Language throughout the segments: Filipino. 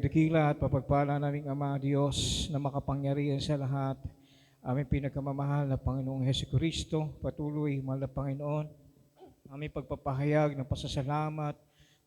dakila at papagpala naming Ama Diyos na makapangyarihan sa lahat, aming pinagkamamahal na Panginoong Hesukristo, patuloy, mahal na Panginoon, aming pagpapahayag ng pasasalamat,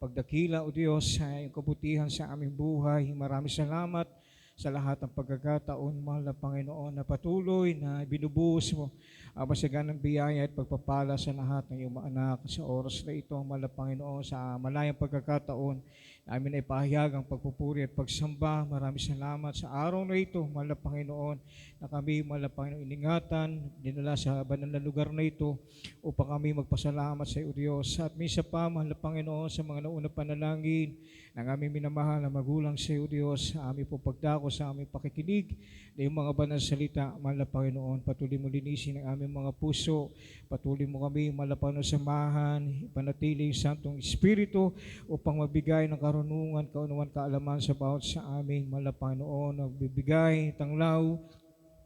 pagdakila, O Diyos, sa iyong kabutihan sa aming buhay. Maraming salamat sa lahat ng pagkakataon, mahal na Panginoon, na patuloy na binubuhos mo ang masaganang biyaya at pagpapala sa lahat ng iyong mga anak sa oras na ito, mahal na Panginoon, sa malayang pagkakataon namin ay pahayag ang pagpupuri at pagsamba. Maraming salamat sa araw na ito, mahal na Panginoon, na kami, mahal na Panginoon, iningatan, dinala sa banal na lugar na ito upang kami magpasalamat sa iyo, Diyos. At minsan pa, mahal na Panginoon, sa mga naunang panalangin ng aming minamahal na magulang sa iyo, Diyos, sa aming pagdako, sa aming pakikinig na yung mga banal na salita, mahal na Panginoon, patuloy mo linisin ang aming mga puso, patuloy mo kami, mahal na Panginoon, samahan, ipanatili yung Santong Espiritu upang magbigay ng karunungan, kaunawan, kaalaman sa bawat sa aming, mahal na Panginoon, nagbibigay, tanglaw,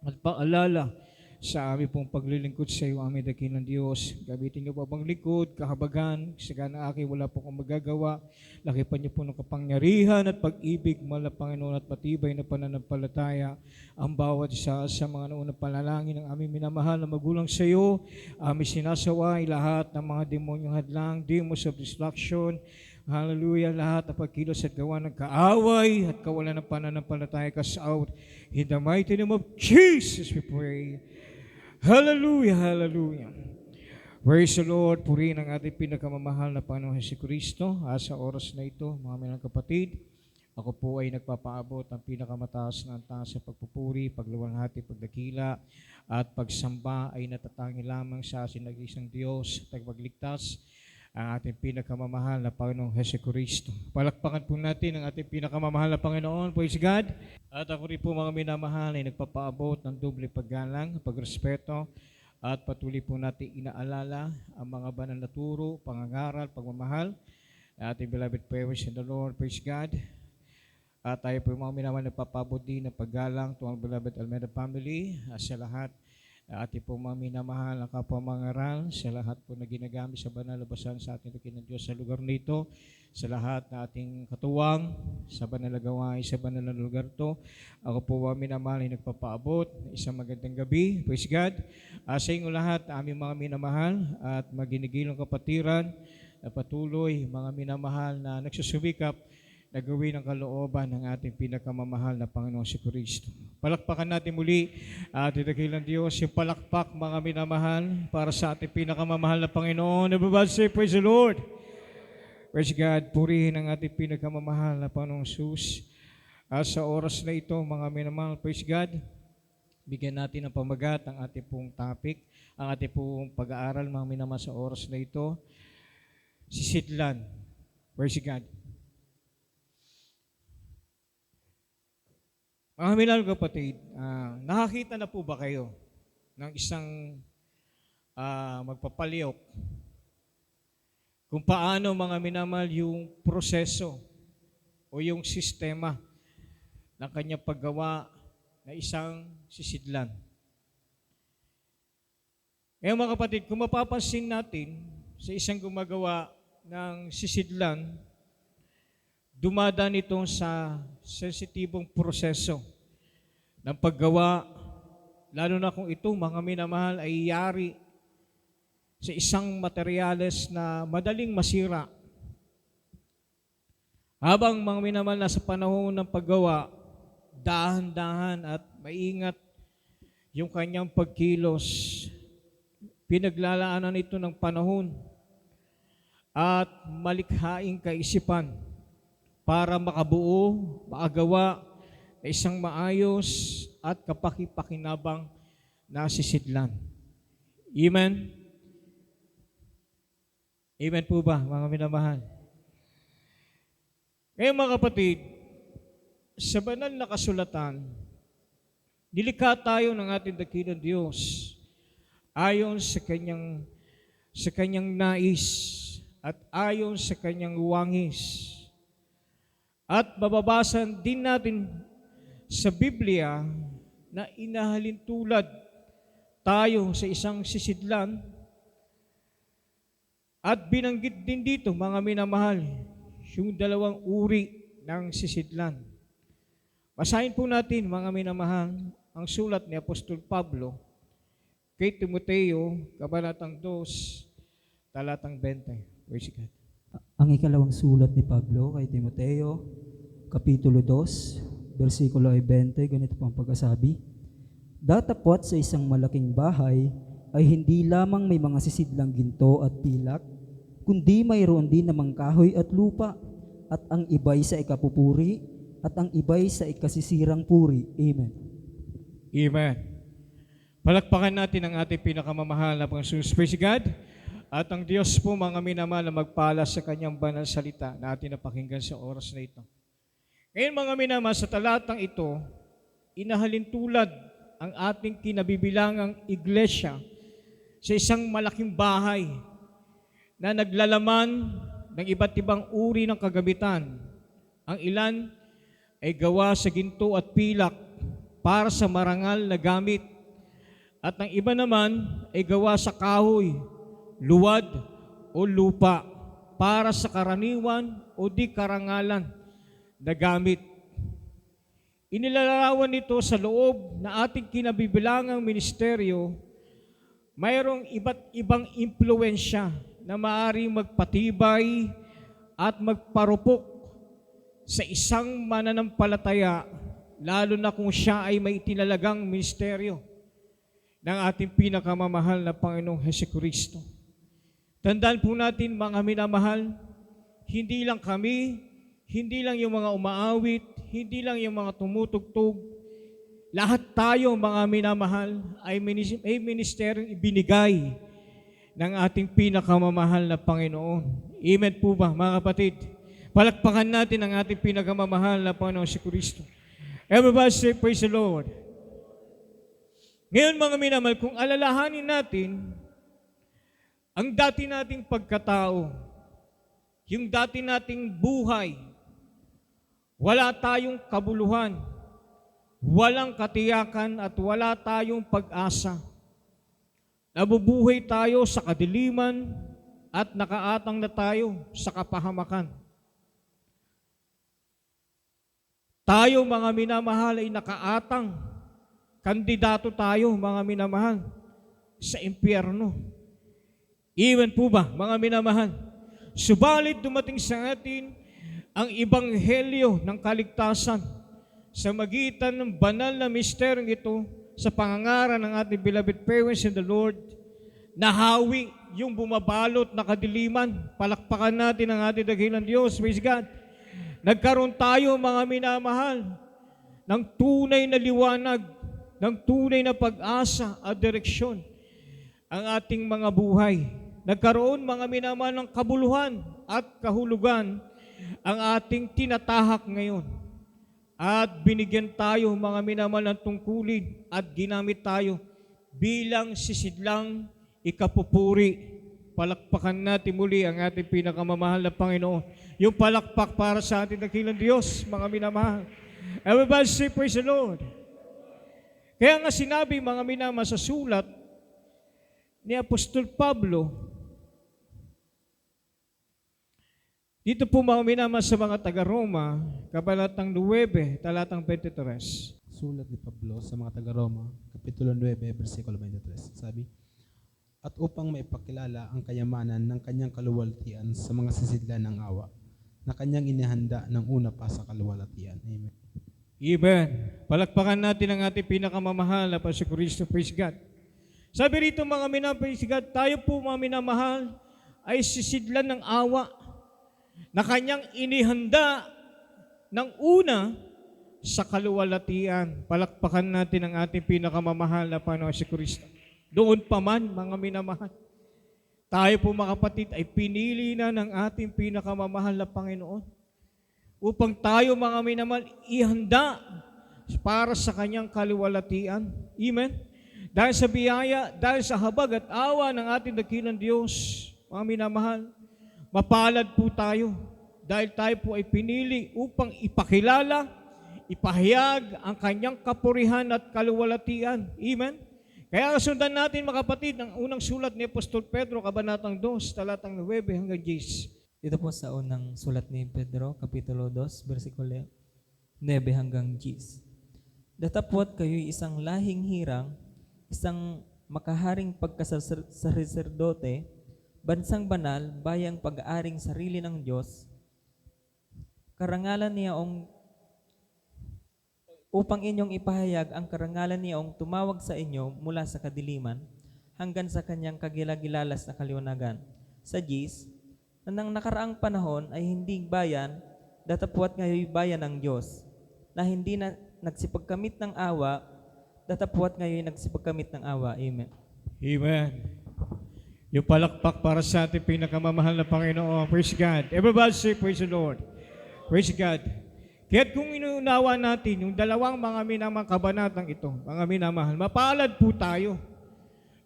at paalala sa aming pong paglilingkod sa iyo, aming dakilang Diyos. Gamitin niyo po bang lingkod, kahabagan, sagana aking wala po kong magagawa. Lakipan niyo po ng kapangyarihan at pag-ibig, mahal na Panginoon, at matibay na pananampalataya ang bawat isa sa mga naunang panalangin ng aming minamahal na magulang sa iyo. Aming sinasaway lahat ng mga demonyong hadlang, demons of destruction, hallelujah, lahat ng pagkilos at gawa ng kaaway at kawalan ng pananampalataya, cast out. In the mighty name of Jesus we pray. Hallelujah, hallelujah. Praise the Lord. Purihin ang ating pinakamamahal na Panginoong Hesukristo. Sa oras na ito, mga minang kapatid, ako po ay nagpapaabot ng pinakamataas na taas sa pagpupuri, pagluwalhati, pagdakila, at pagsamba ay natatangi lamang sa asin nag-isang Diyos at pagligtas, ang ating pinakamamahal na Panginoong Hesukristo. Palakpakan po natin ang ating pinakamamahal na Panginoon. Praise God. At ako rin po, mga minamahal, ay nagpapaabot ng doble paggalang, pagrespeto, at patuloy po natin inaalala ang mga banal na turo, pangangaral, pagmamahal, ating beloved prayers in the Lord. Praise God. At tayo po, mga minamahal, nagpapaabot din ng paggalang to ang beloved Almeida family, sa lahat ating po mga minamahal ang kapwa mangaral, sa lahat po na ginagamit sa banal na basan sa ating dakilang Diyos sa lugar nito, sa lahat na ating katuwang, sa banal na gawain, sa banal na lugar to. Ako po mga minamahal ay nagpapaabot isang magandang gabi. Praise God. Sa inyo lahat, aming mga minamahal at maginigilong kapatiran na patuloy, mga minamahal na nagsusumikap na gawin ang kalooban ng ating pinakamamahal na Panginoong Hesukristo. Palakpakan natin muli ating dakilang Diyos, yung palakpak, mga minamahal, para sa ating pinakamamahal na Panginoon. Everybody say, praise the Lord. Praise God. Purihin ang ating pinakamamahal na Panginoong Jesus. Sa oras na ito, mga minamahal, praise God, bigyan natin ng pamagat ang ating pong topic, ang ating pong pag-aaral, mga minamahal, sa oras na ito, sisidlan. Praise God. Mga minamahal kapatid, nakakita na po ba kayo ng isang magpapaliyok kung paano, mga minamahal, yung proseso o yung sistema ng kanyang paggawa na isang sisidlan? Ngayon, mga kapatid, kung mapapansin natin sa isang gumagawa ng sisidlan, dumadaan ito sa sensitibong proseso ng paggawa, lalo na kung ito, mga minamahal, ay yari sa isang materyales na madaling masira. Habang, mga minamahal, nasa panahon ng paggawa, dahan-dahan at maingat yung kanyang pagkilos, pinaglalaanan ito ng panahon at malikhaing kaisipan para makabuo, makagawa na isang maayos at kapaki-pakinabang na sisidlan. Amen? Amen po ba, mga minamahal? Ngayon, mga kapatid, sa banal na kasulatan, nilikha tayo ng ating dakilang Diyos ayon sa kanyang nais at ayon sa kanyang wangis. At mababasan din natin sa Biblia na inahalin tulad tayo sa isang sisidlan at binanggit din dito, mga minamahal, yung dalawang uri ng sisidlan. Basahin po natin, mga minamahal, ang sulat ni Apostol Pablo kay Timoteo, Kabanatang 2, talatang 20. Praise God. Ang ikalawang sulat ni Pablo kay Timoteo, Kapitulo 2, versikulo 20, ganito po ang pagkasabi. Datapwat sa isang malaking bahay ay hindi lamang may mga sisidlang ginto at pilak, kundi mayroon din namang kahoy at lupa, at ang iba'y sa ikapupuri, at ang iba'y sa ikasisirang puri. Amen. Amen. Palakpakan natin ang ating pinakamamahal na Panginoon. Praise God. At ang Diyos po, mga minamahal, na magpala sa kanyang banal salita na ating napakinggan sa oras na ito. Ngayon, mga minamahal, sa talatang ito, inahalin tulad ang ating kinabibilangang iglesia sa isang malaking bahay na naglalaman ng iba't ibang uri ng kagamitan. Ang ilan ay gawa sa ginto at pilak para sa marangal na gamit, at ang iba naman ay gawa sa kahoy, luwad o lupa para sa karaniwan o di karangalan na gamit. Inilalarawan nito sa loob na ating kinabibilangang ministeryo, mayroong iba't ibang impluensya na maaaring magpatibay at magparupok sa isang mananampalataya, lalo na kung siya ay may itinalagang ministeryo ng ating pinakamamahal na Panginoong Hesukristo. Tandaan po natin, mga minamahal, hindi lang kami, hindi lang yung mga umaawit, hindi lang yung mga tumutugtog, lahat tayo, mga minamahal, ay ministeryong ibinigay ng ating pinakamamahal na Panginoon. Amen po ba, mga kapatid? Palakpakan natin ang ating pinakamamahal na Panginoong Hesukristo. Everybody say, praise the Lord. Ngayon, mga minamahal, kung alalahanin natin ang dati nating pagkatao, yung dati nating buhay, wala tayong kabuluhan, walang katiyakan at wala tayong pag-asa. Nabubuhay tayo sa kadiliman at nakaatang na tayo sa kapahamakan. Tayo, mga minamahal, ay nakaatang. Kandidato tayo, mga minamahal, sa impyerno. Iwan po ba, mga minamahal? Subalit dumating sa atin ang ebanghelyo ng kaligtasan sa magitan ng banal na misteryong ito sa pangangaral ng ating beloved parents in the Lord. Nahawi yung bumabalot na kadiliman. Palakpakan natin ang ating dakilang Diyos. Praise God. Nagkaroon tayo, mga minamahal, ng tunay na liwanag, ng tunay na pag-asa at direksyon ang ating mga buhay. Nagkaroon, mga minamahal, ng kabuluhan at kahulugan ang ating tinatahak ngayon. At binigyan tayo, mga minamahal, ng tungkulin at ginamit tayo bilang sisidlang ikapupuri. Palakpakan natin muli ang ating pinakamamahal na Panginoon. Yung palakpak para sa ating dakilang Diyos, mga minamahal. Everybody say, praise the Lord. Kaya nga sinabi, mga minamahal, sa sulat ni Apostol Pablo, dito po, mga minamahal, sa mga taga-Roma, Kabanatang 9, talatang 23. Sulat ni Pablo sa mga taga-Roma, Kapitulo 9, versikulo 23. Sabi, at upang maipakilala ang kayamanan ng kanyang kaluwalhatian sa mga sisidlan ng awa, na kanyang inihanda ng una pa sa kaluwalhatian. Amen. Amen. Palakpakan natin ang ating pinakamamahal na Panginoon. Praise God. Sabi rito, mga minamahal, praise God, tayo po, mga minamahal, ay sisidlan ng awa na kanyang inihanda ng una sa kaluwalhatian. Palakpakan natin ang ating pinakamamahal na Panginoon si Kristo. Doon pa man, mga minamahal, tayo po, mga kapatid, ay pinili na ng ating pinakamamahal na Panginoon upang tayo, mga minamahal, ihanda para sa kanyang kaluwalhatian. Amen? Dahil sa biyaya, dahil sa habag at awa ng ating dakilang Diyos, mga minamahal, mapalad po tayo dahil tayo po ay pinili upang ipakilala, ipahayag ang kanyang kapurihan at kaluwalhatian. Amen? Kaya sundan natin, mga kapatid, ang unang sulat ni Apostol Pedro, Kabanatang 2, talatang 9 hanggang 10. Dito po sa unang sulat ni Pedro, Kapitulo 2, versikulo 9 hanggang 10. Datapwat kayo'y isang lahing hirang, isang makaharing pagkasaserdote, bansang banal, bayang pag-aaring sarili ng Diyos, karangalan niyaong upang inyong ipahayag ang karangalan niyaong tumawag sa inyo mula sa kadiliman hanggang sa kanyang kagilagilalas na kaliwanagan. Sa 10, na nang nakaraang panahon ay hindi bayan, datapwat ngayoy bayan ng Diyos, na hindi na nagsipagkamit ng awa, datapwat ngayoy nagsipagkamit ng awa. Amen. Amen. Yung palakpak para sa ating pinakamamahal na Panginoon. Praise God. Everybody say, praise the Lord. Praise God. Kaya't kung inuunawa natin yung dalawang mga minamang kabanatang ito, mga minamahal, mapalad po tayo.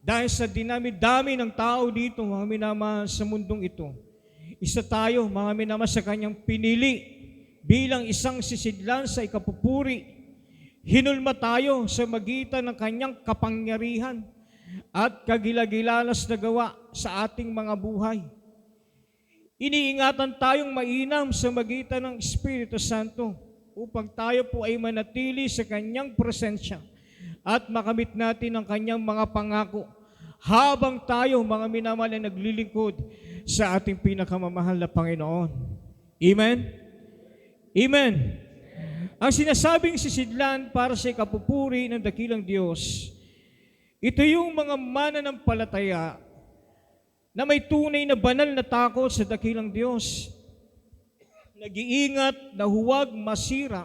Dahil sa dinami-dami ng tao dito, mga minamahal, sa mundong ito, isa tayo, mga minamahal, sa kanyang pinili bilang isang sisidlan sa ikapupuri. Hinulma tayo sa magitan ng kanyang kapangyarihan at kagilagilalas na gawa sa ating mga buhay. Iniingatan tayong mainam sa magitan ng Espiritu Santo upang tayo po ay manatili sa kanyang presensya at makamit natin ang kanyang mga pangako habang tayo, mga minamahal, ay naglilingkod sa ating pinakamamahal na Panginoon. Amen? Amen. Ang sinasabing sisidlan para sa ikapupuri ng dakilang Diyos, ito yung mga mananampalataya na may tunay na banal na takot sa dakilang Diyos, nag-iingat na huwag masira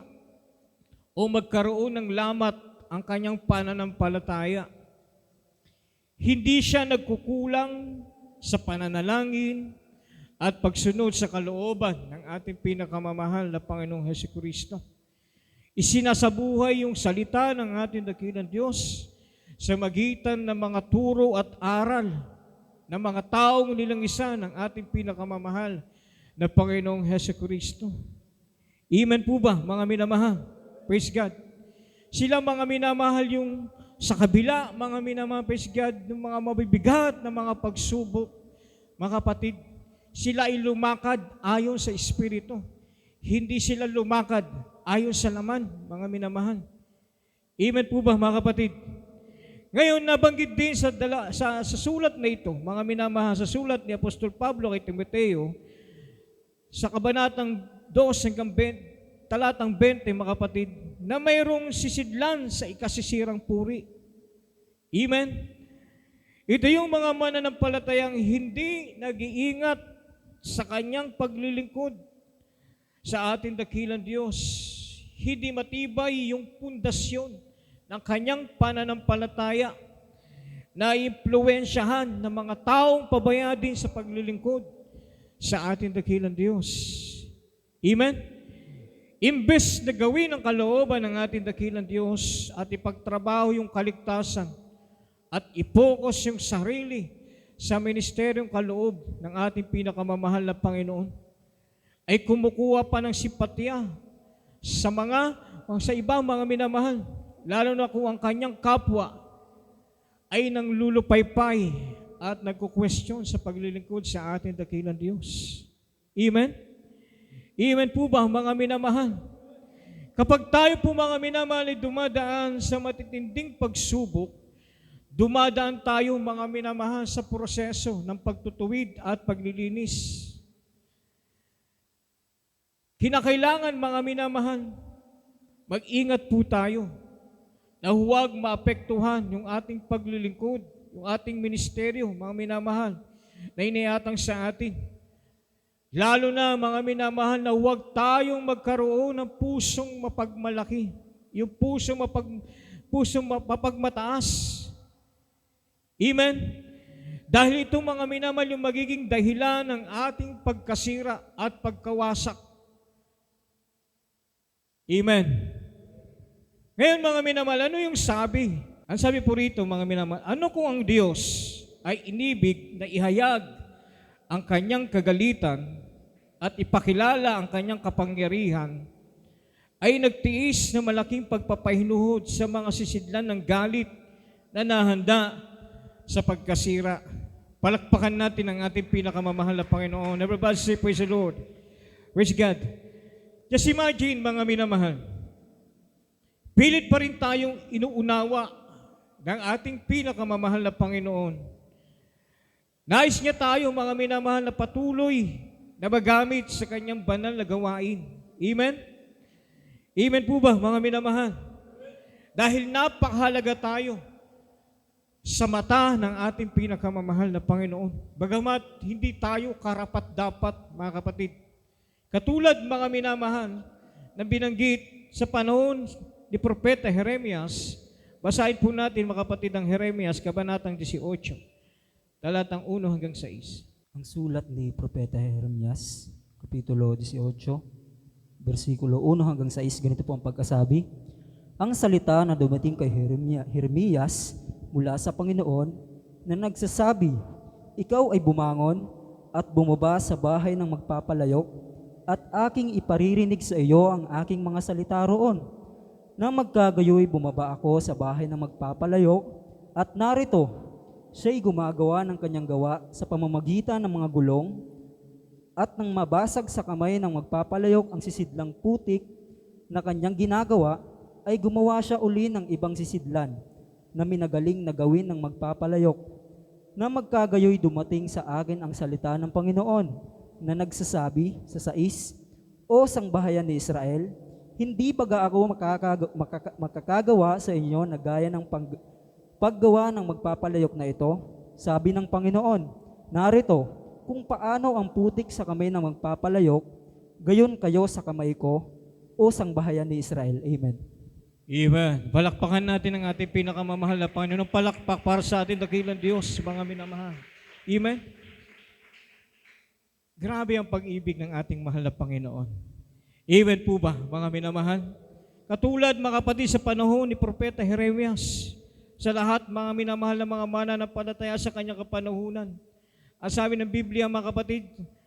o magkaroon ng lamat ang kanyang pananampalataya. Hindi siya nagkukulang sa pananalangin at pagsunod sa kalooban ng ating pinakamamahal na Panginoong Hesukristo. Isinasabuhay yung salita ng ating dakilang Diyos sa magitan ng mga turo at aral ng mga taong nilangisa ng ating pinakamamahal na Panginoong Hesukristo. Amen po ba, mga minamahal? Praise God. Sila, mga minamahal, yung sa kabila, mga minamahal, praise God, ng mga mabibigat na mga pagsubok, mga kapatid, sila ay lumakad ayon sa Espiritu. Hindi sila lumakad ayon sa laman, mga minamahal. Amen po ba, mga kapatid? Ngayon, nabanggit din sa sulat na ito, mga minamahal, sa sulat ni Apostol Pablo kay Timoteo, sa kabanatang 2 hanggang 20, talatang 20, mga kapatid, na mayroong sisidlan sa ikasisirang puri. Amen? Ito yung mga mananampalatayang hindi nag-iingat sa kanyang paglilingkod sa ating dakilang Diyos. Hindi matibay yung pundasyon ng kanyang pananampalataya na impluwensyahan ng mga taong pabaya din sa paglilingkod sa ating dakilang Diyos. Amen? Imbes na gawin ang kalooban ng ating dakilang Diyos at ipagtrabaho yung kaligtasan at ipokus yung sarili sa ministeryong kaloob ng ating pinakamamahal na Panginoon, ay kumukuha pa ng simpatya sa ibang mga minamahal, lalo na kung ang kanyang kapwa ay nanglulupaypay at nagkukwestiyon sa paglilingkod sa ating dakilang Diyos. Amen? Amen po ba, mga minamahal? Kapag tayo po, mga minamahal, ay dumadaan sa matitinding pagsubok, dumadaan tayo, mga minamahal, sa proseso ng pagtutuwid at paglilinis. Kinakailangan, mga minamahal, mag-ingat po tayo na huwag maapektuhan yung ating paglilingkod, yung ating ministeryo, mga minamahal, na iniatang sa atin. Lalo na, mga minamahal, na huwag tayong magkaroon ng pusong mapagmalaki, yung pusong mapagmataas. Amen? Dahil itong mga minamahal yung magiging dahilan ng ating pagkasira at pagkawasak. Amen? Ngayon, mga minamahal, ano yung sabi? Ang sabi po rito, mga minamahal, ano kung ang Diyos ay inibig na ihayag ang kanyang kagalitan at ipakilala ang kanyang kapangyarihan, ay nagtiis na malaking pagpapahinuhod sa mga sisidlan ng galit na nahanda sa pagkasira. Palakpakan natin ang ating pinakamamahal na Panginoon. Everybody say, praise the Lord. Praise God. Just imagine, mga minamahal, Pilit pa rin tayong inuunawa ng ating pinakamamahal na Panginoon. Nais niya tayo, mga minamahal, na patuloy na magamit sa kanyang banal na gawain. Amen? Amen po ba, mga minamahal? Dahil napakahalaga tayo sa mata ng ating pinakamamahal na Panginoon. Bagamat hindi tayo karapat-dapat, mga kapatid. Katulad, mga minamahal, na binanggit sa panahon ni Propeta Jeremias, basahin po natin, mga kapatid, ang Jeremias, kabanatang 18, talatang 1 hanggang 6. Ang sulat ni Propeta Jeremias, Kapitulo 18, versikulo 1 hanggang 6, ganito po ang pagkasabi. Ang salita na dumating kay Jeremias mula sa Panginoon na nagsasabi, ikaw ay bumangon at bumaba sa bahay ng magpapalayok at aking iparirinig sa iyo ang aking mga salita roon. Nang magkagayoy bumaba ako sa bahay ng magpapalayok at narito, siya'y gumagawa ng kanyang gawa sa pamamagitan ng mga gulong at nang mabasag sa kamay ng magpapalayok ang sisidlang putik na kanyang ginagawa, ay gumawa siya uli ng ibang sisidlan na minagaling na gawin ng magpapalayok. Na magkagayoy dumating sa akin ang salita ng Panginoon na nagsasabi sa 6, O sangbahayan ni Israel, hindi baga ako makakagawa sa inyo na gaya ng paggawa ng magpapalayok na ito? Sabi ng Panginoon, narito, kung paano ang putik sa kamay ng magpapalayok, gayon kayo sa kamay ko, o sangbahayan ni Israel. Amen. Amen. Palakpakan natin ang ating pinakamamahal na Panginoon. Palakpak para sa ating dakilang Diyos, mga minamahal. Amen. Grabe ang pag-ibig ng ating mahal na Panginoon. Amen po ba, mga minamahal? Katulad, mga kapatid, sa panahon ni Propeta Jeremias, sa lahat, mga minamahal na mga mananampalataya sa kanyang kapanahunan. Ang sabi ng Biblia, mga kapatid,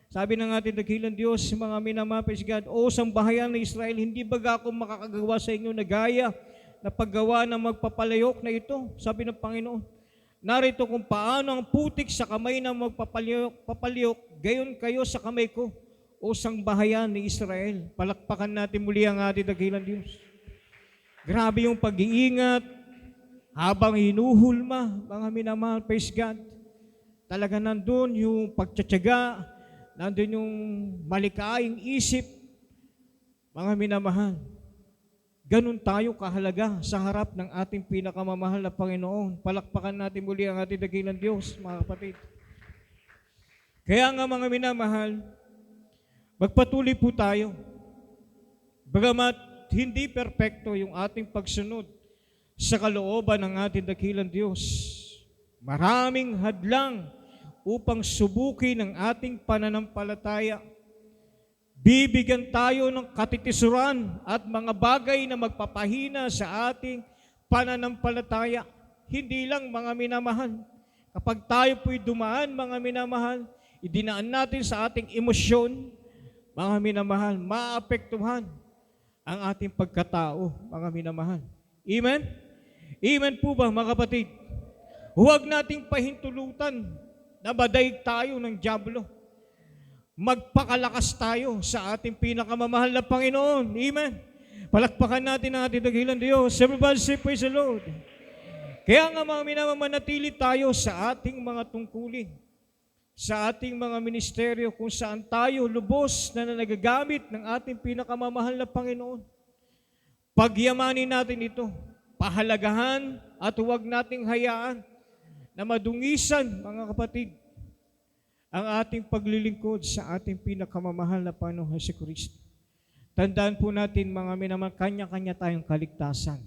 sabi ng ating dakilang Diyos, mga minamahal, praise God, O sambahayan ng Israel, hindi baga ako makakagawa sa inyo na gaya na paggawa ng magpapalayok na ito? Sabi ng Panginoon, narito kung paano ang putik sa kamay ng magpapalayok, gayon kayo sa kamay ko, o sangbahayan ni Israel. Palakpakan natin muli ang ating dakilang Diyos. Grabe yung pag-iingat habang hinuhulma, mga minamahal, praise God. Talaga nandun yung pagtsatsaga, nandun yung malikaing isip, mga minamahal. Ganun tayo kahalaga sa harap ng ating pinakamamahal na Panginoon. Palakpakan natin muli ang ating dakilang Diyos, mga kapatid. Kaya nga, mga minamahal, magpatuloy po tayo. Bagamat hindi perpekto yung ating pagsunod sa kalooban ng ating dakilang Diyos, maraming hadlang upang subukin ang ating pananampalataya. Bibigyan tayo ng katitisuran at mga bagay na magpapahina sa ating pananampalataya. Hindi lang, mga minamahal. Kapag tayo po'y dumaan, mga minamahal, idinaan natin sa ating emosyon, mga minamahal, maapektuhan ang ating pagkatao, mga minamahal. Amen? Amen po ba, mga kapatid? Huwag nating pahintulutan na madaig tayo ng dyablo. Magpakalakas tayo sa ating pinakamamahal na Panginoon. Amen. Palakpakan natin ang ating dakilang Diyos. Everybody say, praise the Lord. Kaya nga, mga minamahal, manatili tayo sa ating mga tungkulin, sa ating mga ministeryo, kung saan tayo lubos na nagagamit ng ating pinakamamahal na Panginoon. Pagyamanin natin ito, pahalagahan, at huwag nating hayaan na madungisan, mga kapatid, ang ating paglilingkod sa ating pinakamamahal na Panginoong Jesucristo. Tandaan po natin, mga minamahal, kanya-kanya tayong kaligtasan.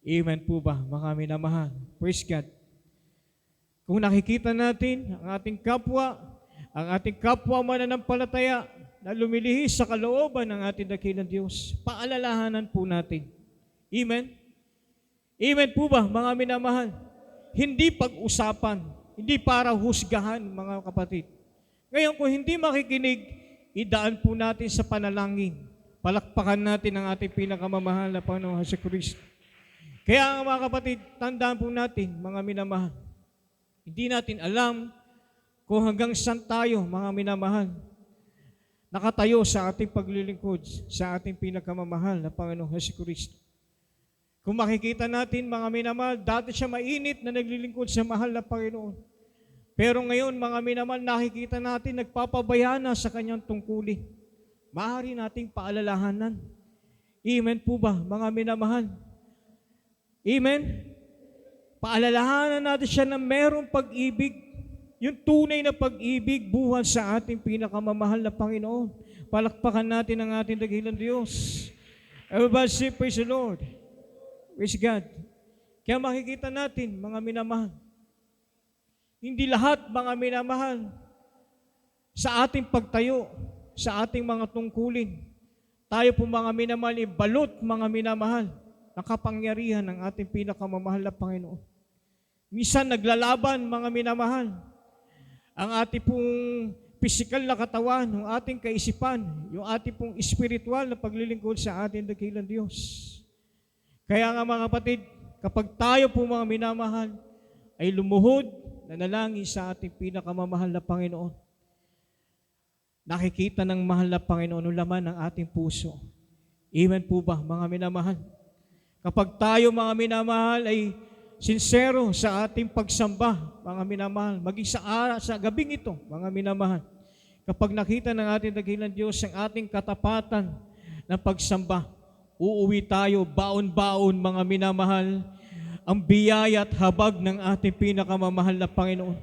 Amen po ba, mga minamahal? Praise God. Kung nakikita natin ang ating kapwa mananampalataya na lumilihis sa kalooban ng ating dakilang Diyos, paalalahanan po natin. Amen? Amen po ba, mga minamahal? Hindi pag-usapan, hindi para husgahan, mga kapatid. Ngayon, kung hindi makikinig, idaan po natin sa panalangin. Palakpakan natin ang ating pinakamamahal na Panginoong Jesucristo. Kaya, mga kapatid, tandaan po natin, mga minamahal, hindi natin alam kung hanggang saan tayo, mga minamahal, nakatayo sa ating paglilingkod sa ating pinakamamahal na Panginoong Jesucristo. Kung makikita natin, mga minamahal, dati siya mainit na naglilingkod sa mahal na Panginoon. Pero ngayon, mga minamahal, nakikita natin nagpapabaya na sa kanyang tungkulin. Maaari nating paalalahanan. Amen po ba, mga minamahal? Amen? Paalalahanan natin siya na merong pag-ibig. Yung tunay na pag-ibig buhat sa ating pinakamamahal na Panginoon. Palakpakan natin ang ating dakilang Diyos. Everybody say, praise the Lord. Praise God. Kaya makikita natin, mga minamahal, hindi lahat, mga minamahal, sa ating pagtayo, sa ating mga tungkulin, tayo po mga minamahal, ibalot, mga minamahal, ang kapangyarihan ng ating pinakamamahal na Panginoon. Minsan naglalaban, mga minamahal, ang ating pong pisikal na katawan, yung ating kaisipan, yung ating pong espiritual na paglilingkod sa ating dakilang Diyos. Kaya nga mga kapatid, kapag tayo po mga minamahal, ay lumuhod, nanalangin sa ating pinakamamahal na Panginoon, nakikita ng mahal na Panginoon ang laman ng ating puso. Amen po ba, mga minamahal? Kapag tayo, mga minamahal, ay sincero sa ating pagsamba, mga minamahal, maging sa gabing ito, mga minamahal, kapag nakita ng ating dakilang Diyos ang ating katapatan ng pagsamba, uuwi tayo baon-baon, mga minamahal, ang biyaya at habag ng ating pinakamamahal na Panginoon.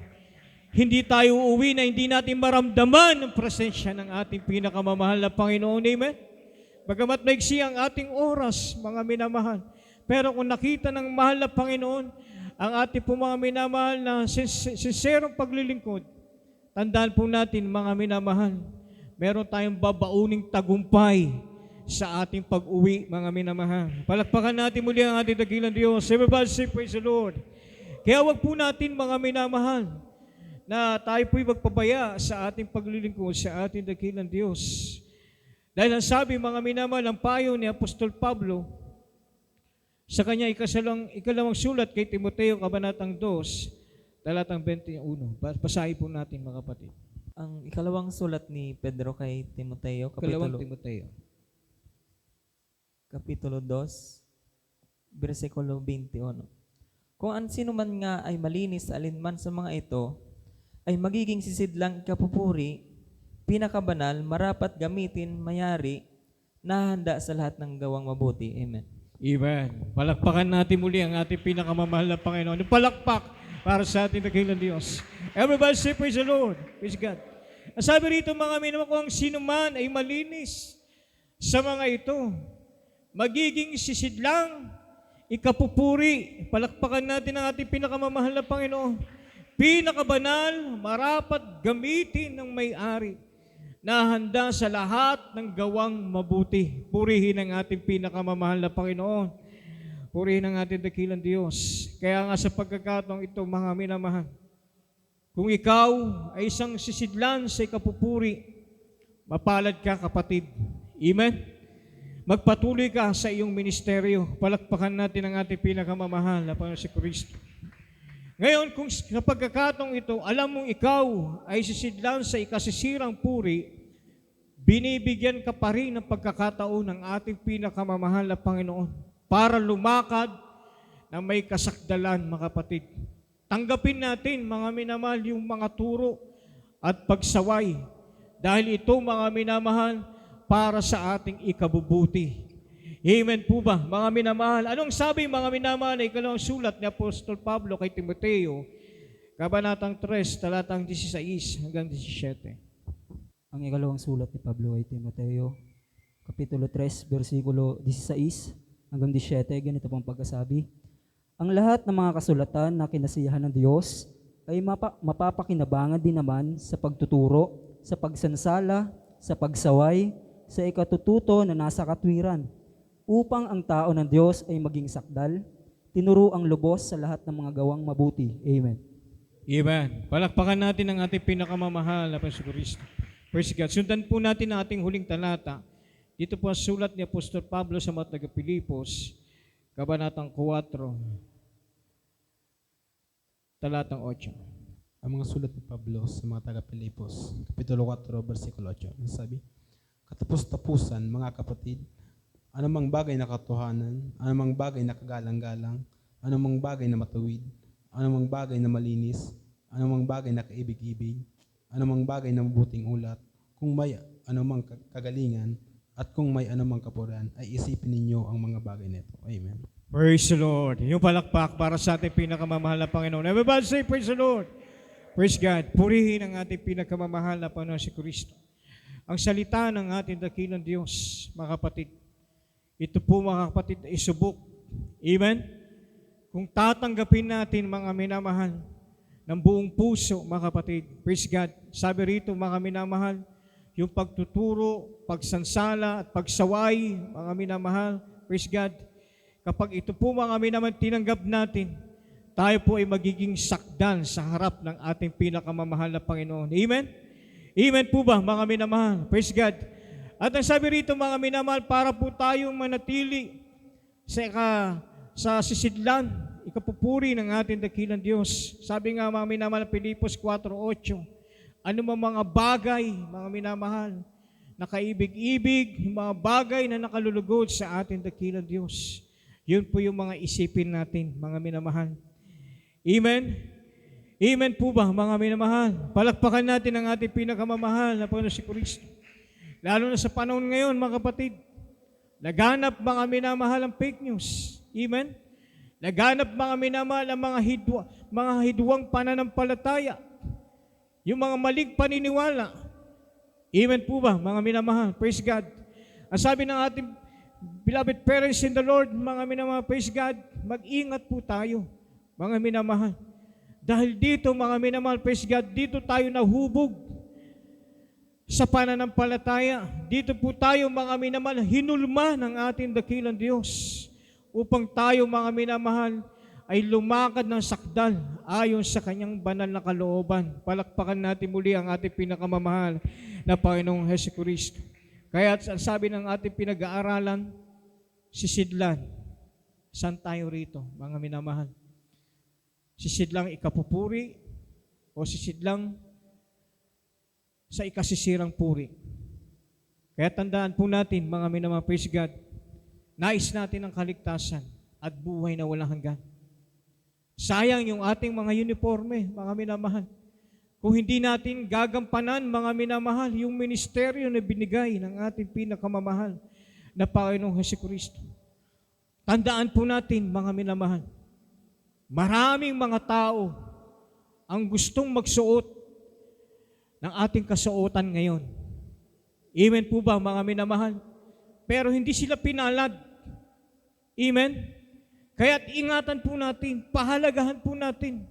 Hindi tayo uuwi na hindi natin maramdaman ang presensya ng ating pinakamamahal na Panginoon. Amen? Bagamat maigsi ang ating oras, mga minamahal. Pero kung nakita ng mahal na Panginoon, ang ating po mga minamahal na sinserong paglilingkod, tandaan po natin, mga minamahal, meron tayong babauning tagumpay sa ating pag-uwi, mga minamahal. Palakpakan natin muli ang ating dakilang Diyos. Everybody say, praise the Lord. Kaya wag po natin, mga minamahal, na tayo po'y magpabaya sa ating paglilingkod sa ating dakilang Diyos. Dahil ang sabi, mga minamahal, ang payo ni Apostol Pablo sa kanya ikalawang sulat kay Timoteo, kabanatang 2, talatang 21. Basahin po natin, mga kapatid. Ang ikalawang sulat ni Pedro kay Timoteo, Ikalawang Timoteo. Kapitulo 2, versikulo 21. Kung ang sino man nga ay malinis sa alinman sa mga ito, ay magiging sisidlang ikapupuri, pinakabanal, marapat gamitin, mayari, nahanda sa lahat ng gawang mabuti. Amen. Amen. Palakpakan natin muli ang ating pinakamamahal na Panginoon. Palakpak para sa ating dakilang Diyos. Everybody say, praise the Lord. Praise God. Ang sabi rito, mga minamahal, kung ang sino man ay malinis sa mga ito, magiging sisidlang, ikapupuri. Palakpakan natin ang ating pinakamamahal na Panginoon. Pinakabanal, marapat gamitin ng may-ari na handa sa lahat ng gawang mabuti. Purihin ang ating pinakamamahal na Panginoon. Purihin ang ating dakilang Diyos. Kaya nga sa pagkakataong ito, mga minamahal, kung ikaw ay isang sisidlan sa ikapupuri, mapalad ka, kapatid. Amen? Magpatuloy ka sa iyong ministeryo. Palakpakan natin ang ating pinakamamahal na Panginoon si Kristo. Ngayon, kung sa pagkakataong ito, alam mong ikaw ay sisidlan sa ikasisirang puri, binibigyan ka pa rin ng pagkakataon ng ating pinakamamahal na Panginoon para lumakad na may kasakdalan, mga kapatid. Tanggapin natin, mga minamahal, yung mga turo at pagsaway. Dahil ito, mga minamahal, para sa ating ikabubuti. Amen po ba, mga minamahal? Anong sabi, mga minamahal, na ikalawang sulat ni Apostol Pablo kay Timoteo, kabanatang 3, talatang 16 hanggang 17. Ang ikalawang sulat ni Pablo kay Timoteo, Kapitulo 3, versikulo 16 hanggang 17, ganito pang pagkasabi. Ang lahat ng mga kasulatan na kinasiyahan ng Diyos ay mapapakinabangan din naman sa pagtuturo, sa pagsansala, sa pagsaway, sa ikatututo na nasa katwiran, upang ang tao ng Diyos ay maging sakdal, tinuro ang lubos sa lahat ng mga gawang mabuti. Amen. Amen. Palakpakan natin ang ating pinakamamahal na Panginoon Kristo. Praise God. Sundan po natin ang ating huling talata. Dito po ang sulat ni Apostol Pablo sa mga taga-Pilipos, kabanatang 4, talatang 8. Ang mga sulat ni Pablo sa mga taga-Pilipos, Kapitulo 4, versikulo 8. Sabi, katapos-tapusan, mga kapatid, anumang bagay na katotohanan, anumang bagay na kagalang-galang, anumang bagay na matuwid, anumang bagay na malinis, anumang bagay na kaibig-ibig, anumang bagay na mabuting ulat, kung may anumang kagalingan, at kung may anumang kapurihan, ay isipin ninyo ang mga bagay nito. Amen. Praise the Lord. Yung palakpak para sa ating pinakamamahal na Panginoon. Everybody say, praise the Lord. Praise God. Purihin ang ating pinakamamahal na Panginoon si Kristo. Ang salita ng ating dakilang Diyos, mga kapatid, ito po mga kapatid, isubok. Amen? Kung tatanggapin natin mga minamahal ng buong puso, mga kapatid, praise God. Sabi rito, mga minamahal, yung pagtuturo, pagsansala at pagsaway, mga minamahal, praise God. Kapag ito po mga minamahal tinanggap natin, tayo po ay magiging sakdan sa harap ng ating pinakamamahal na Panginoon. Amen? Amen po ba mga minamahal? Praise God. At ang sabi rito mga minamahal, para po tayong manatili sa sisidlan, ikapupuri ng ating dakilang Diyos. Sabi nga mga minamahal, Pilipos 4:8, ano mga bagay, mga minamahal, na kaibig-ibig, mga bagay na nakalulugod sa ating dakilang Diyos. Yun po yung mga isipin natin, mga minamahal. Amen? Amen po ba, mga minamahal? Palakpakan natin ang ating pinakamamahal na Panginoon si Kristo. Lalo na sa panahon ngayon, mga kapatid, naghanap mga minamahal ang fake news. Amen? Naghanap mga minamahal ang mga hidwang pananampalataya. Yung mga maling paniniwala. Amen po ba, mga minamahal? Praise God. Ang sabi ng ating beloved parents in the Lord, mga minamahal, praise God, mag-ingat po tayo, mga minamahal. Dahil dito, mga minamahal, praise God, dito tayo nahubog sa pananampalataya. Dito po tayo, mga minamahal, hinulma ng ating dakilang Diyos upang tayo, mga minamahal, ay lumakad ng sakdal ayon sa kanyang banal na kalooban. Palakpakan natin muli ang ating pinakamamahal na Panginoong Jesucristo. Kaya sabi ng ating pinag-aaralan, sisidlan. Saan tayo rito, mga minamahal? Sisidlang ikapupuri o sisidlang sa ikasisirang puri? Kaya tandaan po natin, mga minamahal, praise God, nais natin ang kaligtasan at buhay na walang hanggan. Sayang yung ating mga uniforme, mga minamahal. Kung hindi natin gagampanan, mga minamahal, yung ministeryo na binigay ng ating pinakamamahal na Panginoong Jesucristo. Tandaan po natin, mga minamahal, maraming mga tao ang gustong magsuot ng ating kasuotan ngayon. Amen po ba, mga minamahal? Pero hindi sila pinalad. Amen? Kaya't ingatan po natin, pahalagahan po natin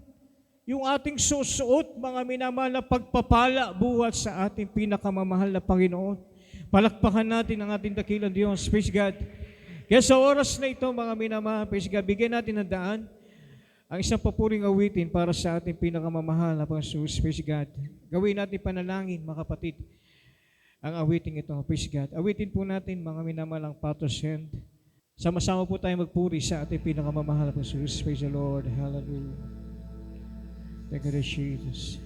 yung ating susuot, mga minamahal, na pagpapala buhat sa ating pinakamamahal na Panginoon. Palakpakan natin ang ating dakilang Diyos. Praise God. Kaya sa oras na ito, mga minamahal, praise God, bigyan natin ng daan ang isang papuring awitin para sa ating pinakamamahal na Panginoon. Praise God. Gawin natin panalangin, mga kapatid, ang awiting ito. Praise God. Awitin po natin, mga minamahal, ang Patos Hand. Sama-sama po tayo magpuri sa ating pinakamamahal na Panginoon. Praise the Lord. Hallelujah. Thank you, Jesus.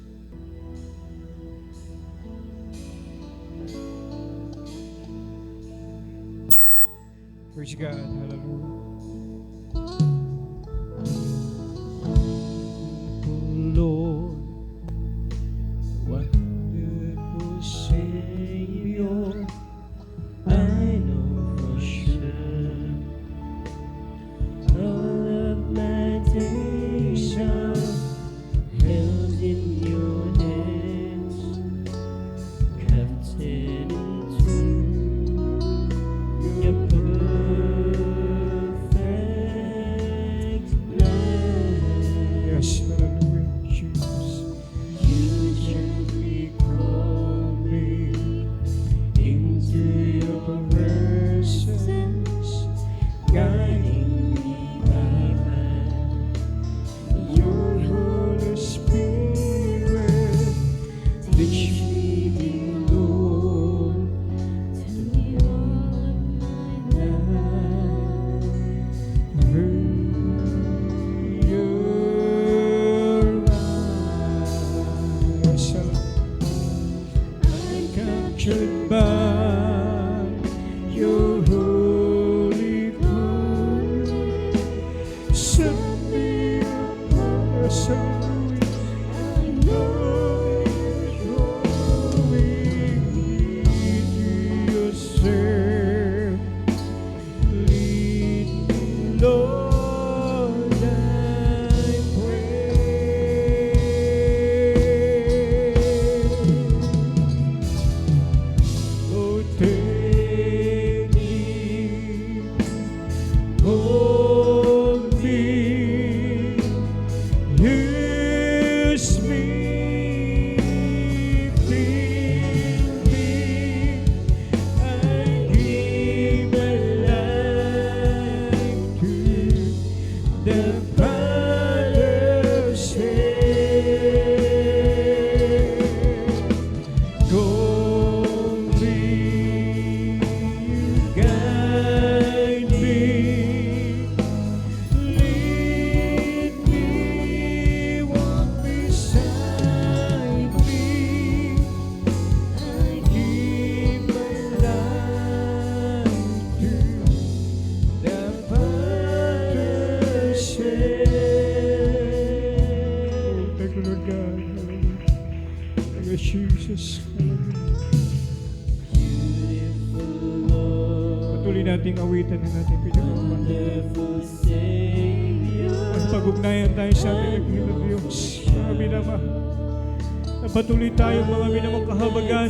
Praise God. Hallelujah. Lord, wonderful Savior, I know for sure all of my days are held in your hands, captain into your perfect plan. Yes, hallelujah, Jesus. You gently call me into your presence, guiding me by your Holy Spirit. Teach me, Lord, to be all my life. Your eyes, I'm captured by your holy Lord, I pray. Oh, take me, hold me, use me, fill me. I give my life to the Father's hand. Call me, guide me, lead me, walk beside me. I give my life to the Father's hand. Thank you, Lord God. Thank you, Jesus. Patuloy nating awitan ng ating pinagpapalagay. At pag-ugnayan tayo sa ating naging Diyos. Mga minamahal, na patuloy tayo mga minamang kahabagan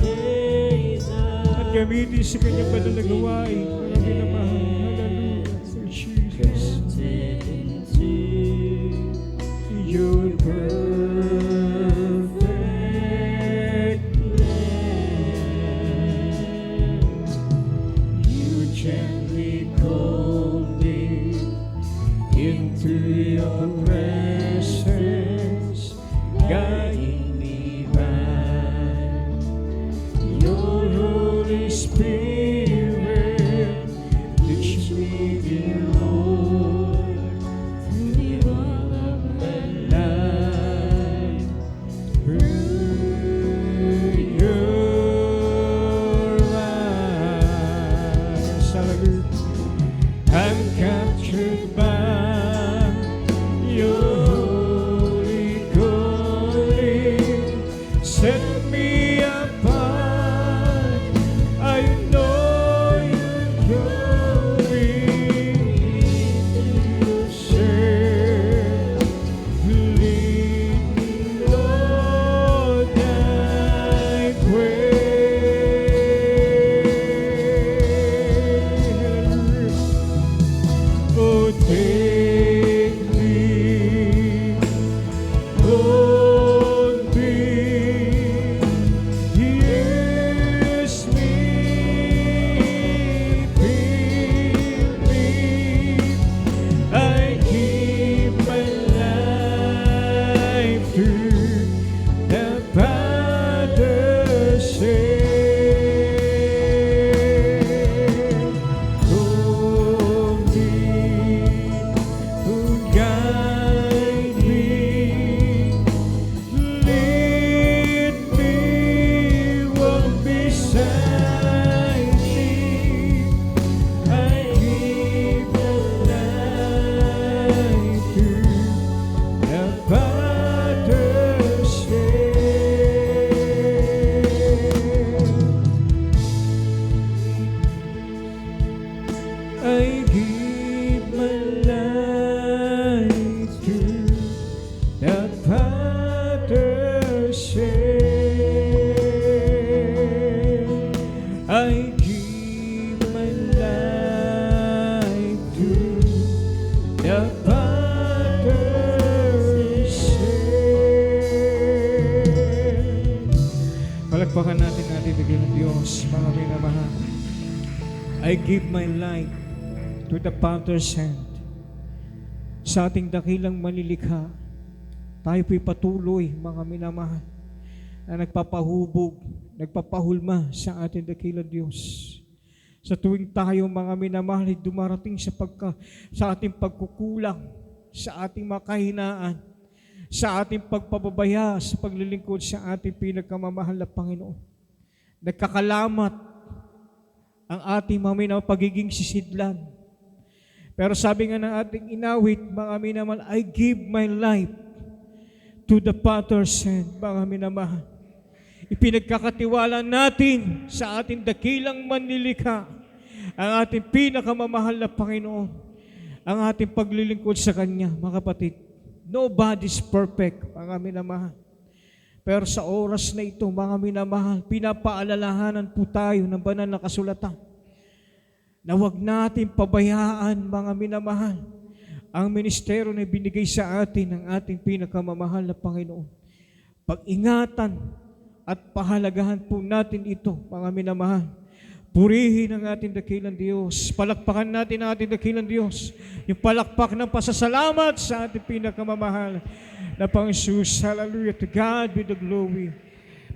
at gamitin sa kanyang banal na gawain. Mga minamahal, hallelujah. Thank you, Jesus. Your perfect plan. You gently call me into your presence, guiding me by your Holy Spirit. Teach me, dear Lord, to live all of my life through your eyes. Hallelujah. I'm captured by your holy calling. Set me apart. I know you're going to share. Lead me, Lord, I pray. Oh, take me, hold me, use me, fill me. I give my life to the Father's hand. Hold me, guide me, lead me, walk beside me. I give my life to the Father's hand. I give my life to the Father's hand. I give my life to the Father's hand. Palakpakan natin natin bigyan ng Diyos, mga minamahal. I give my life to the Father's hand. Sa ating dakilang manilikha, tayo po'y patuloy, mga minamahal, na nagpapahubog, nagpapahulma sa ating dakilang Diyos. Sa tuwing tayo, mga minamahal, ay dumarating sa ating pagkukulang, sa ating makahinaan, sa ating pagpapabaya, sa paglilingkod sa ating pinagkamamahal na Panginoon. Nagkakalamat ang ating mga minamahal pagiging sisidlan. Pero sabi nga ng ating inawit, mga minamahal, I give my life to the Father's hand, mga minamahal. Ipinagkakatiwala natin sa ating dakilang manlilikha, ang ating pinakamamahal na Panginoon. ang ating paglilingkod sa Kanya, mga kapatid. Nobody's perfect, mga minamahal. Pero sa oras na ito, mga minamahal, pinapaalalahanan po tayo ng banal na kasulatan na huwag natin pabayaan, mga minamahal, ang ministeryo na binigay sa atin ng ating pinakamamahal na Panginoon. Pag-ingatan at pahalagahan po natin ito, mga minamahal. Purihin ang ating dakilang Diyos. Palakpakan natin ang ating dakilang Diyos. Yung palakpak ng pasasalamat sa ating pinakamamahal na Panginoon. Hallelujah. To God be the glory.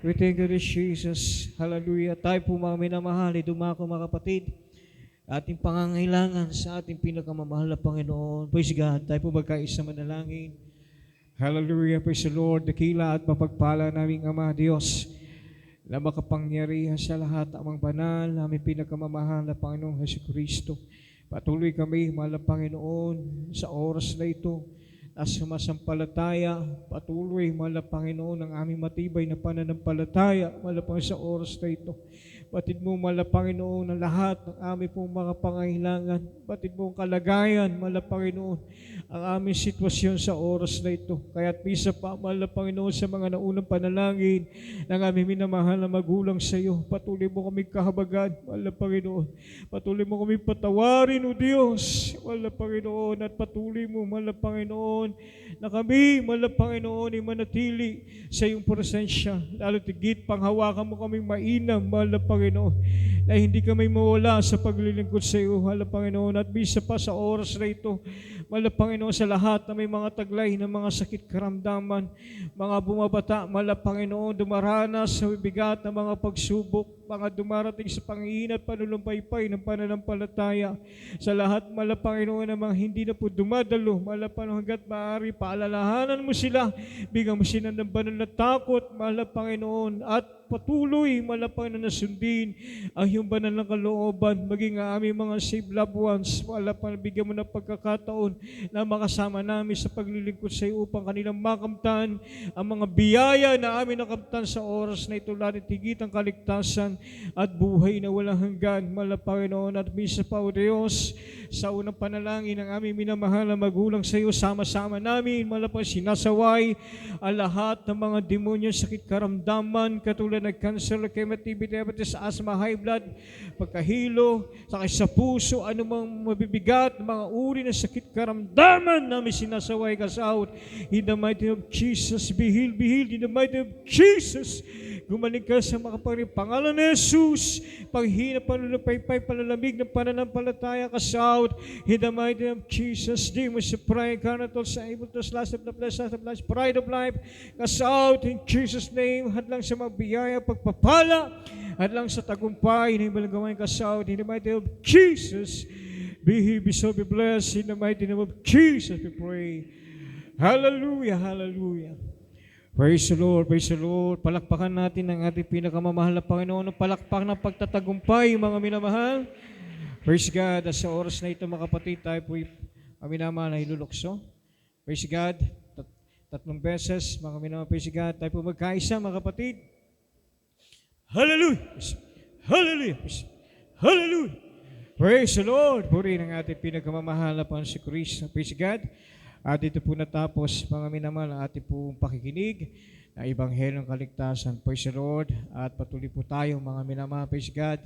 We thank you, Jesus. Hallelujah. Tayo po mga minamahal, dumako mga kapatid. Ating pangangailangan sa ating pinakamamahal na Panginoon. Praise God. Tayo po magkaisa manalangin. Hallelujah. Praise the Lord. Dakila at mapagpala naming Ama Diyos na makapangyarihan sa lahat, amang banal, aming pinakamamahal na Panginoong Jesucristo. Patuloy kami, mahal na Panginoon, sa oras na ito, na sumasampalataya, patuloy, mahal na Panginoon, ang aming matibay na pananampalataya, mahal na Panginoon, sa oras na ito. Batid mo, mahal na Panginoon, ang lahat ng aming pong mga pangailangan. Batid mo ang kalagayan, mahal na Panginoon, ang aming sitwasyon sa oras na ito. Kaya't misa pa, mahal na Panginoon, sa mga naunang panalangin ng aming minamahal na magulang sa iyo. Patuloy mo kami kahabagan, mahal na Panginoon. Patuloy mo kami patawarin, O Diyos, mahal na Panginoon, at patuloy mo, mahal na Panginoon, na kami, mahal na Panginoon, ay manatili sa iyong presensya. Lalo tigit, panghawakan mo kaming mainam, mahal na Panginoon, na hindi kami mawala sa paglilingkod sa iyo, mahal na Panginoon. At bisa pa sa oras na ito, mahal na Panginoon, sa lahat na may mga taglay ng mga sakit karamdaman, mga bumabata, mahal na Panginoon, dumaranas sa bigat ng mga pagsubok, mga dumarating sa panghihin at panulumpaypay ng pananampalataya. Sa lahat, mahal na Panginoon, ng mga hindi na po dumadalo, mahal na Panginoon, hanggat maaari, paalalahanan mo sila, bigyan mo sila ng banal na takot, mahal na Panginoon, at patuloy, mahal na Panginoon, na sundin ang iyong banal na kalooban, maging ang aming mga saved loved ones, mahal na Panginoon, bigyan mo ng pagkakataon na makasama namin sa paglilingkod sa iyo upang kanilang makamtan ang mga biyaya na amin nakamtan sa oras na ito, lalo tigit ang kaligtasan at buhay na walang hanggan, mahal na Panginoon. At misa pa, O Diyos, sa unang panalangin ng aming minamahal na magulang sa iyo, sama-sama namin, mahal na Panginoon, sinasaway ang lahat ng mga demonyo, sakit karamdaman, katulad ng cancer, leukemia, TB, diabetes, asthma, high blood, pagkahilo, sakit sa puso, anumang mabibigat, mga uri ng sakit karamdaman namin sinasaway ka sa out. In the mighty name of Jesus, be healed, in the mighty name of Jesus. Gumaling ka sa makapangyarihang pangalan ni Jesus. Paghina, panulupaypay, palalamig ng pananampalataya ka sa out. In the mighty name of Jesus, di mo sa pride, carnal, sa able to last of the blessed, pride of life, ka sa out. In Jesus' name, hadlang sa mga biyaya, pagpapala, hadlang sa tagumpay, na ibalang gawain ka sa out. In the mighty name of Jesus, be he, be so, be blessed. In the mighty name of Jesus, we pray. Hallelujah, hallelujah. Praise the Lord, praise the Lord. Palakpakan natin ang ating pinakamamahal na Panginoon. Palakpak ng pagtatagumpay, mga minamahal. Praise God. At sa oras na ito, mga kapatid, tayo po'y minamahal na ilulukso. Praise God. Tatlong beses, mga minamahal, praise God. Tayo po magkaisa, mga kapatid. Hallelujah! Hallelujah! Hallelujah! Praise the Lord! Purihin ang ating pinakamamahal na Panginoon si Kristo. Praise God. At dito po natapos, mga minamahal, ang ating pong pakikinig ng Ebanghelyo ng Kaligtasan. Praise the Lord. At patuloy po tayo, mga minamahal, praise God,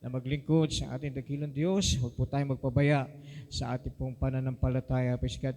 na maglingkod sa ating dakilang Diyos. Huwag po tayong magpabaya sa ating pong pananampalataya. Praise God.